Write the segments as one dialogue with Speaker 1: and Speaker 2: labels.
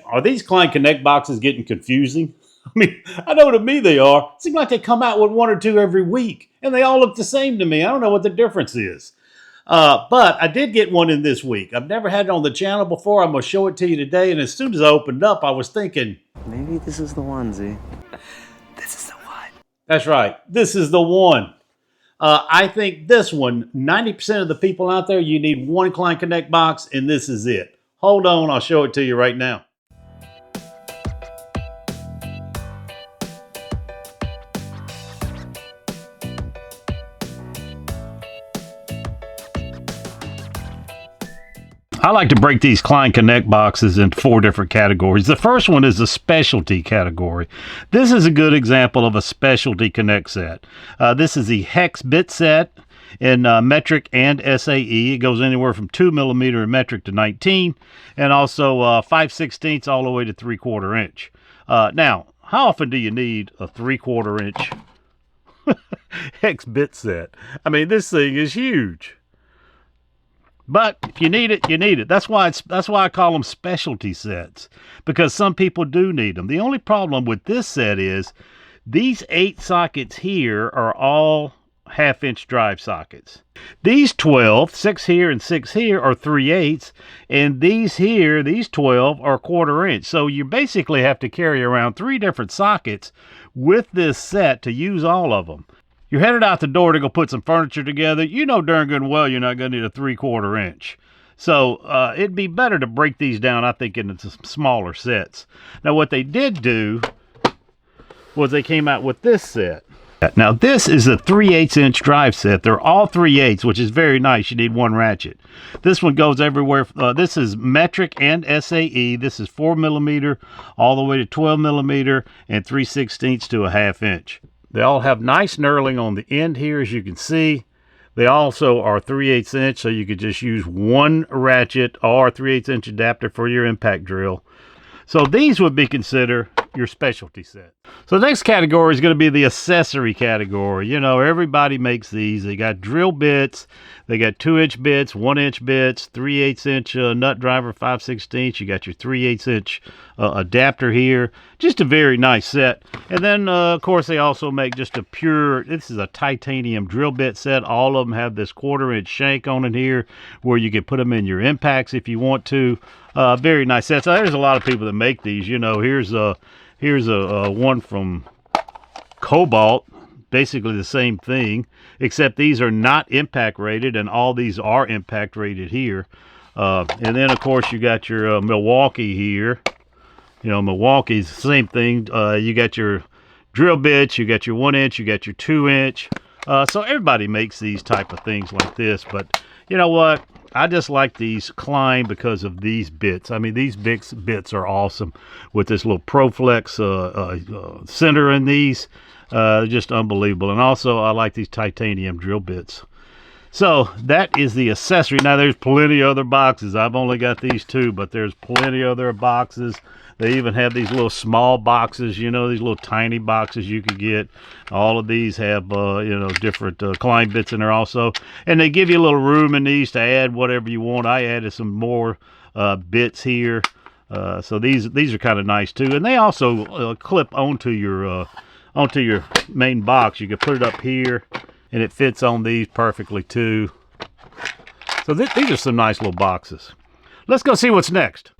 Speaker 1: Are these Klein Knect boxes getting confusing? I mean, I know to me they are. It seems like they come out with one or two every week, and they all look the same to me. I don't know what the difference is. But I did get one in this week. I've never had it on the channel before. I'm going to show it to you today. And as soon as I opened up, I was thinking,
Speaker 2: maybe this is the onesie. This is the one.
Speaker 1: That's right. This is the one. I think this one, 90% of the people out there, you need one Klein Knect box, and this is it. Hold on, I'll show it to you right now. I like to break these Klein Knect boxes into 4 different categories. The first one is the specialty category. This is a good example of a specialty Knect set. This is the hex bit set in metric and SAE. It goes anywhere from 2mm in metric to 19, and also 5/16 all the way to 3/4 inch. Now, how often do you need a 3/4 inch hex bit set? I mean, this thing is huge. But if you need it, you need it. That's why I call them specialty sets, because some people do need them. The only problem with this set is these 8 sockets here are all 1/2 inch drive sockets. These 12, 6 here and 6 here, are 3/8, and these here, these 12, are 1/4 inch. So you basically have to carry around 3 different sockets with this set to use all of them. You're headed out the door to go put some furniture together. You know darn good and well you're not going to need a 3/4 inch. So it'd be better to break these down, I think, into some smaller sets. Now, what they did do was they came out with this set. Now, this is a 3/8 inch drive set. They're all 3/8, which is very nice. You need 1 ratchet. This one goes everywhere. This is metric and SAE. This is 4mm all the way to 12mm and 3/16 to a 1/2 inch. They all have nice knurling on the end here, as you can see. They also are 3/8 inch, so you could just use 1 ratchet or 3/8 inch adapter for your impact drill. So these would be considered your specialty set. So the next category is going to be the accessory category. You know, everybody makes these. They got drill bits, they got 2-inch bits, 1-inch bits, 3/8 inch nut driver, 5/16. You got your 3/8 inch adapter here. Just a very nice set. And then, of course, they also make just a pure, this is a titanium drill bit set. All of them have this 1/4 inch shank on it here, where you can put them in your impacts if you want to. Very nice set. So there's a lot of people that make these. You know, here's a one from Cobalt, basically the same thing, except these are not impact rated, and all these are impact rated here. And then, of course, you got your Milwaukee here. You know, Milwaukee's the same thing. You got your drill bits, you got your 1-inch, you got your 2-inch. So everybody makes these type of things like this, but you know what? I just like these Klein because of these bits. I mean, these bits are awesome with this little Proflex center in these. Just unbelievable. And also, I like these titanium drill bits. So that is the accessory. Now, there's plenty of other boxes. I've only got these 2, but there's plenty of other boxes. They even have these little small boxes, you know, these little tiny boxes you could get. All of these have, you know, different Klein bits in there also. And they give you a little room in these to add whatever you want. I added some more bits here. So these are kind of nice too. And they also clip onto your main box. You can put it up here, and it fits on these perfectly too. So these are some nice little boxes. Let's go see what's next.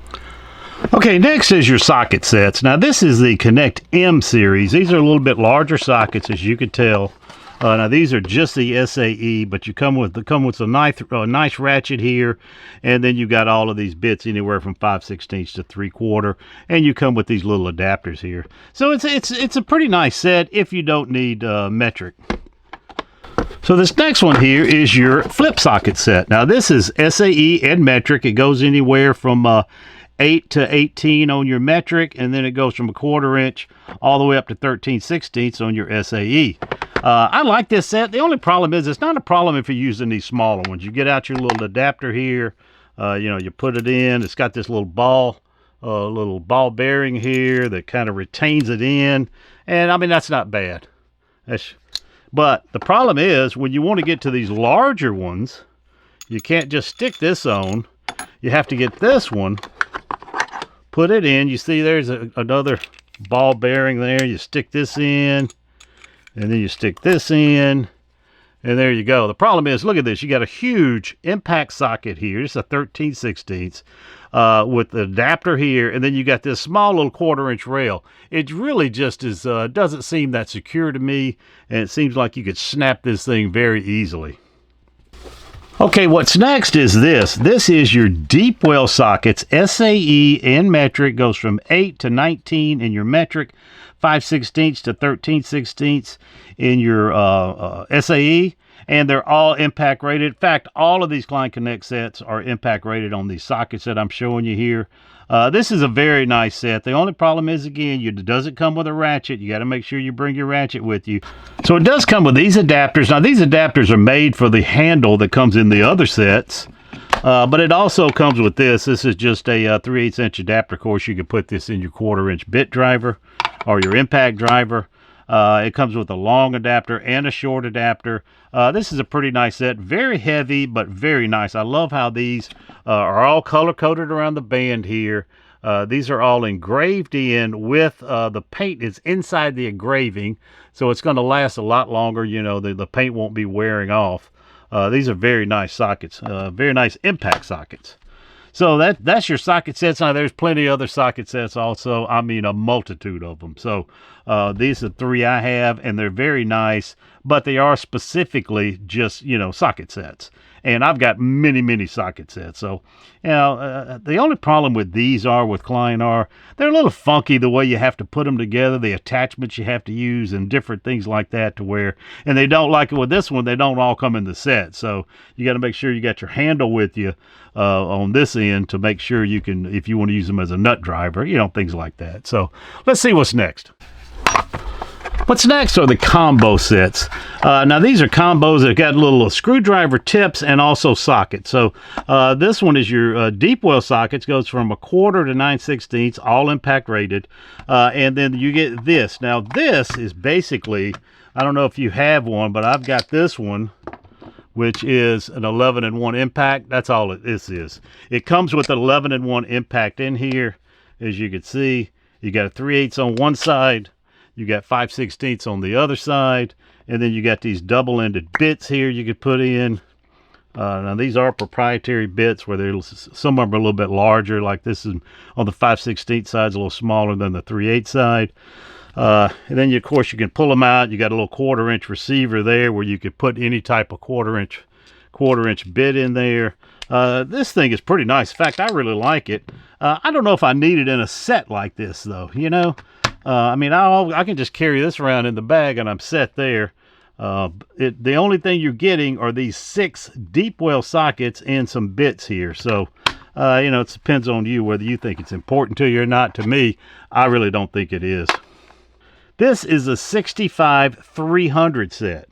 Speaker 1: Okay, next is your socket sets. Now, this is the Knect M series. These are a little bit larger sockets, as you can tell. Now, these are just the SAE, but you come with a nice ratchet here, and then you got all of these bits anywhere from 5/16 to 3/4, and you come with these little adapters here. So it's a pretty nice set if you don't need metric. So this next one here is your flip socket set. Now, this is SAE and metric. It goes anywhere from 8 to 18 on your metric, and then it goes from a 1/4 inch all the way up to 13/16 on your SAE. I like this set. The only problem is it's not a problem if you're using these smaller ones. You get out your little adapter here, you know, you put it in. It's got this little ball bearing here that kind of retains it in, and I mean, that's not bad. But the problem is when you want to get to these larger ones, you can't just stick this on. You have to get this one put it in. You see there's another ball bearing there. You stick this in, and then you stick this in, and there you go. The problem is, look at this. You got a huge impact socket here. It's a 13/16 with the adapter here, and then you got this small little 1/4-inch rail. It really just is doesn't seem that secure to me, and it seems like you could snap this thing very easily. Okay, what's next is this. This is your deep well sockets, SAE and metric. Goes from 8 to 19 in your metric, 5/16 to 13/16 in your SAE, and they're all impact rated. In fact, all of these Klein Knect sets are impact rated on these sockets that I'm showing you here. This is a very nice set. The only problem is, again, it doesn't come with a ratchet. You got to make sure you bring your ratchet with you. So it does come with these adapters. Now, these adapters are made for the handle that comes in the other sets, but it also comes with this. This is just a 3/8-inch adapter. Of course, you can put this in your 1/4-inch bit driver or your impact driver. It comes with a long adapter and a short adapter. This is a pretty nice set. Very heavy, but very nice. I love how these are all color-coded around the band here. These are all engraved in with the paint is inside the engraving, so it's going to last a lot longer. You know, the paint won't be wearing off. These are very nice sockets, very nice impact sockets. So that's your socket sets. Now, there's plenty of other socket sets also. I mean, a multitude of them. So these are 3 I have, and they're very nice, but they are specifically just, you know, socket sets. And I've got many, many socket sets. So, you know, the only problem with these with Klein they're a little funky the way you have to put them together, the attachments you have to use, and different things like that to where, and they don't like it with this one, they don't all come in the set. So you got to make sure you got your handle with you on this end to make sure you can, if you want to use them as a nut driver, you know, things like that. So let's see what's next. What's next are the combo sets. Now these are combos that got little screwdriver tips and also sockets. So this one is your deep well sockets, goes from 1/4 to 9/16, all impact rated. And then you get this. Now this is basically, I don't know if you have one, but I've got this one, which is an 11-in-1 impact. That's all this is. It comes with an 11-in-1 impact in here. As you can see, you got a 3/8 on one side, you got 5/16 on the other side, and then you got these double-ended bits here you could put in. Now these are proprietary bits where some of them are a little bit larger, like this is on the 5/16 side, is a little smaller than the 3/8 side. And then of course you can pull them out. You got a little 1/4-inch receiver there where you could put any type of 1/4-inch bit in there. This thing is pretty nice. In fact, I really like it. I don't know if I need it in a set like this though, you know. I mean, I can just carry this around in the bag and I'm set there. The only thing you're getting are these 6 deep well sockets and some bits here. So, you know, it depends on you whether you think it's important to you or not. To me, I really don't think it is. This is a 65-300 set.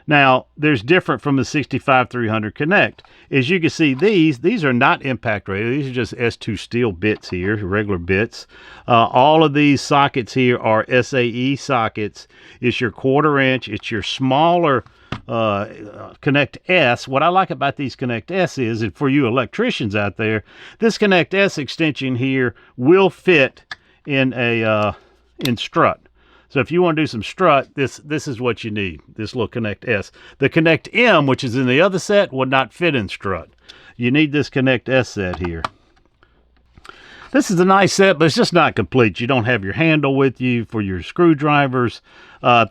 Speaker 1: Now, there's different from the 65-300 Knect. As you can see, these are not impact rated. These are just S2 steel bits here, regular bits. All of these sockets here are SAE sockets. It's your 1/4-inch. It's your smaller Knect S. What I like about these Knect S is, and for you electricians out there, this Knect S extension here will fit in a in strut. So if you want to do some strut, this is what you need, this little Knect S. The Knect M, which is in the other set, would not fit in strut. You need this Knect S set here. This is a nice set, but it's just not complete. You don't have your handle with you for your screwdrivers,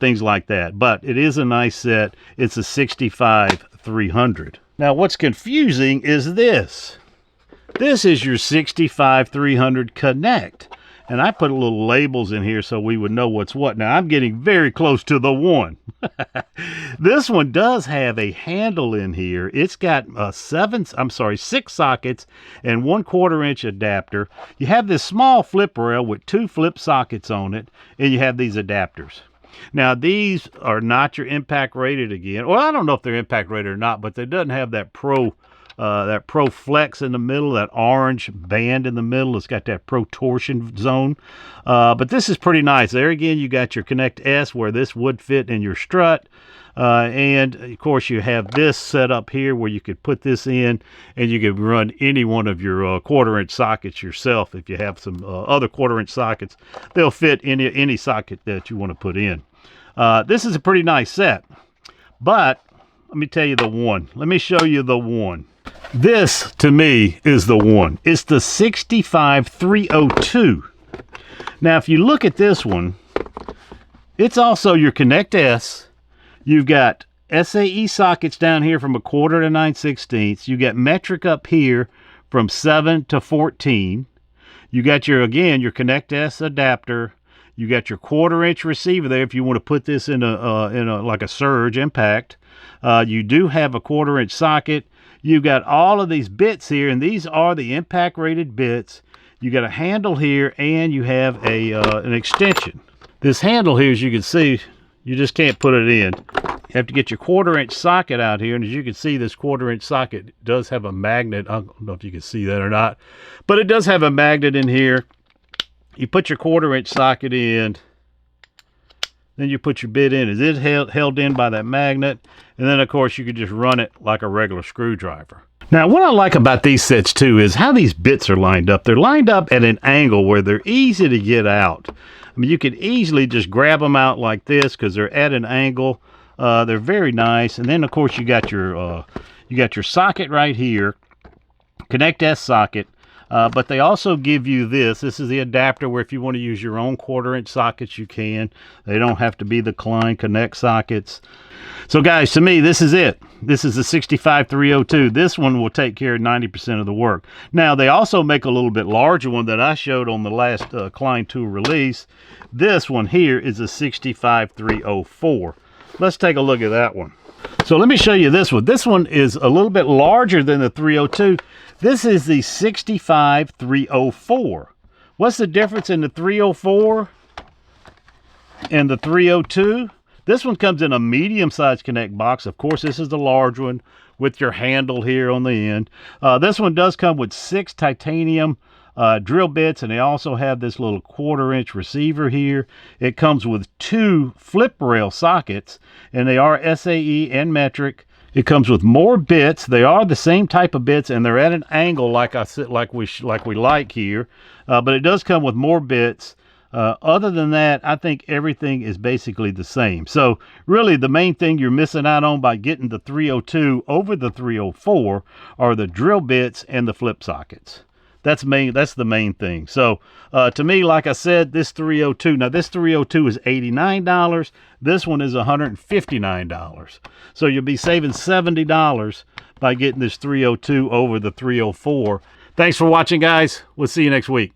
Speaker 1: things like that. But it is a nice set. It's a 65-300. Now what's confusing is this. This is your 65-300 Knect. And I put little labels in here so we would know what's what. Now, I'm getting very close to the one. This one does have a handle in here. It's got 6 sockets and 1/4-inch adapter. You have this small flip rail with 2 flip sockets on it, and you have these adapters. Now, these are not your impact rated again. Well, I don't know if they're impact rated or not, but they doesn't have that pro that Pro Flex in the middle, that orange band in the middle. It's got that Pro Torsion zone. But this is pretty nice. There again, you got your Knect S where this would fit in your strut. And of course you have this set up here where you could put this in and you could run any one of your 1/4-inch sockets yourself. If you have some other 1/4-inch sockets, they'll fit any socket that you want to put in. This is a pretty nice set, but let me tell you the one. Let me show you the one. This to me is the one. It's the 65302. Now if you look at this one, it's also your Knect S. You've got SAE sockets down here from 1/4 to 9/16. You got metric up here from 7 to 14. You got your Knect S adapter. You got your 1/4-inch receiver there if you want to put this in a like a surge impact. You do have a 1/4-inch socket. You've got all of these bits here, and these are the impact rated bits. You got a handle here, and you have an extension. This handle here, as you can see, you just can't put it in. You have to get your 1/4-inch socket out here, and as you can see, this 1/4-inch socket does have a magnet. I don't know if you can see that or not, but it does have a magnet in here. You put your 1/4-inch socket in, then you put your bit in. Is it held in by that magnet? And then, of course, you could just run it like a regular screwdriver. Now, what I like about these sets, too, is how these bits are lined up. They're lined up at an angle where they're easy to get out. I mean, you could easily just grab them out like this because they're at an angle. They're very nice. And then, of course, you got your socket right here, Knect S socket. But they also give you this. This is the adapter where if you want to use your own 1/4-inch sockets, you can. They don't have to be the Klein Knect sockets. So, guys, to me, this is it. This is the 65302. This one will take care of 90% of the work. Now, they also make a little bit larger one that I showed on the last Klein tool release. This one here is a 65304. Let's take a look at that one. So let me show you this one. This one is a little bit larger than the 302. This is the 65304. What's the difference in the 304 and the 302? This one comes in a medium-sized Knect box. Of course, this is the large one with your handle here on the end. This one does come with 6 titanium drill bits, and they also have this little 1/4-inch receiver here. It comes with 2 flip rail sockets, and they are SAE and metric. It comes with more bits. They are the same type of bits, and they're at an angle like I said, like we like here. But it does come with more bits. Other than that, I think everything is basically the same. So really the main thing you're missing out on by getting the 302 over the 304 are the drill bits and the flip sockets. That's the main thing. So to me, like I said, this 302, now this 302 is $89. This one is $159. So you'll be saving $70 by getting this 302 over the 304. Thanks for watching, guys. We'll see you next week.